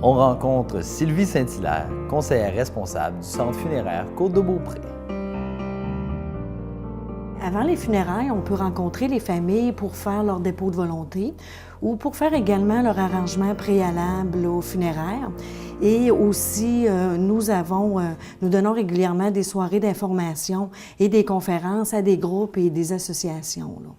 On rencontre Sylvie Saint-Hilaire, conseillère responsable du Centre funéraire Côte-de-Beaupré. Avant les funérailles, on peut rencontrer les familles pour faire leur dépôt de volonté ou pour faire également leur arrangement préalable aux funéraires. Et aussi, nous donnons régulièrement des soirées d'information et des conférences à des groupes et des associations, là.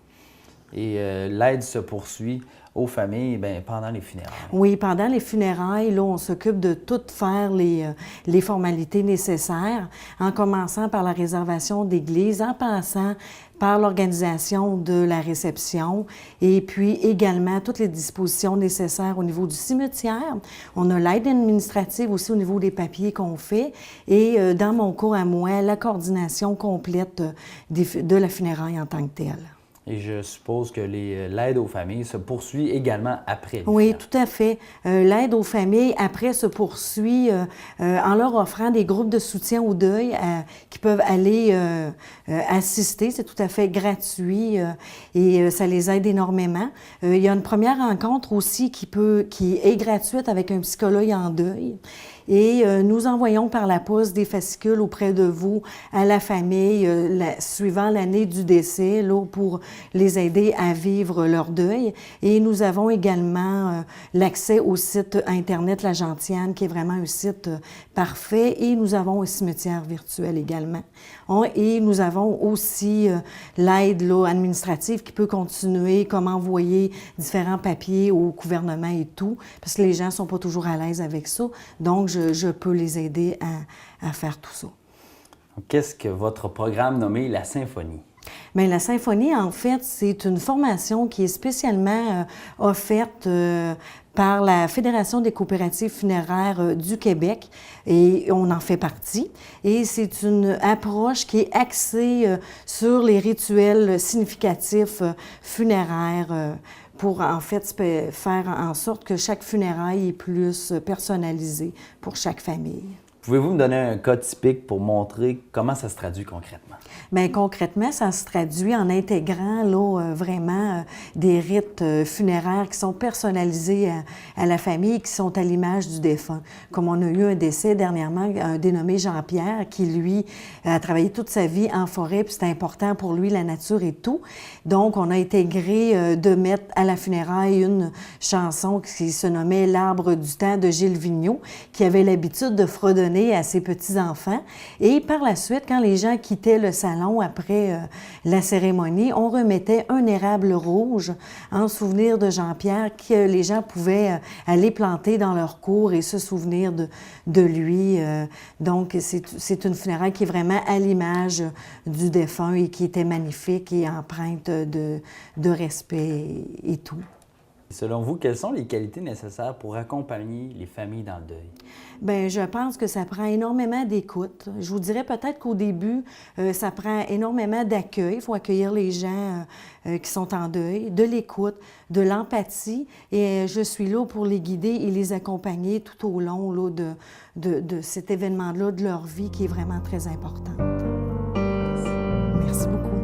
Et l'aide se poursuit aux familles pendant les funérailles. Oui, pendant les funérailles, là, on s'occupe de tout faire les formalités nécessaires, en commençant par la réservation d'église, en passant par l'organisation de la réception et puis également toutes les dispositions nécessaires au niveau du cimetière. On a l'aide administrative aussi au niveau des papiers qu'on fait et dans mon cas à moi, la coordination complète de la funéraille en tant que telle. Et je suppose que l'aide aux familles se poursuit également après. Oui, tout à fait. L'aide aux familles, après, se poursuit en leur offrant des groupes de soutien au deuil qui peuvent aller assister. C'est tout à fait gratuit et ça les aide énormément. Il y a une première rencontre aussi qui est gratuite avec un psychologue en deuil. Et nous envoyons par la poste des fascicules auprès de vous à la famille suivant l'année du décès là, pour les aider à vivre leur deuil. Et nous avons également l'accès au site Internet La Gentiane, qui est vraiment un site parfait. Et nous avons un cimetière virtuel également. Et nous avons aussi l'aide administrative qui peut continuer, comme envoyer différents papiers au gouvernement et tout, parce que les gens ne sont pas toujours à l'aise avec ça. Donc, je peux les aider à faire tout ça. Qu'est-ce que votre programme nommé La Symphonie? Bien, la Symphonie, en fait, c'est une formation qui est spécialement offerte par la Fédération des coopératives funéraires du Québec et on en fait partie. Et c'est une approche qui est axée sur les rituels significatifs funéraires pour en fait faire en sorte que chaque funéraille est plus personnalisée pour chaque famille. Pouvez-vous me donner un cas typique pour montrer comment ça se traduit concrètement? Bien, concrètement, ça se traduit en intégrant là, vraiment des rites funéraires qui sont personnalisés à la famille, qui sont à l'image du défunt. Comme on a eu un décès dernièrement, un dénommé Jean-Pierre, qui, lui, a travaillé toute sa vie en forêt, puis c'était important pour lui, la nature et tout. Donc, on a intégré de mettre à la funéraille une chanson qui se nommait « L'arbre du temps » de Gilles Vigneault, qui avait l'habitude de fredonner à ses petits-enfants. Et par la suite, quand les gens quittaient le salon après la cérémonie, on remettait un érable rouge en souvenir de Jean-Pierre que les gens pouvaient aller planter dans leur cour et se souvenir de lui. Donc, c'est une funéraille qui est vraiment à l'image du défunt et qui était magnifique et empreinte de respect et tout. Selon vous, quelles sont les qualités nécessaires pour accompagner les familles dans le deuil? Bien, je pense que ça prend énormément d'écoute. Je vous dirais peut-être qu'au début, ça prend énormément d'accueil. Il faut accueillir les gens qui sont en deuil, de l'écoute, de l'empathie. Et je suis là pour les guider et les accompagner tout au long là, de cet événement-là, de leur vie qui est vraiment très importante. Merci beaucoup.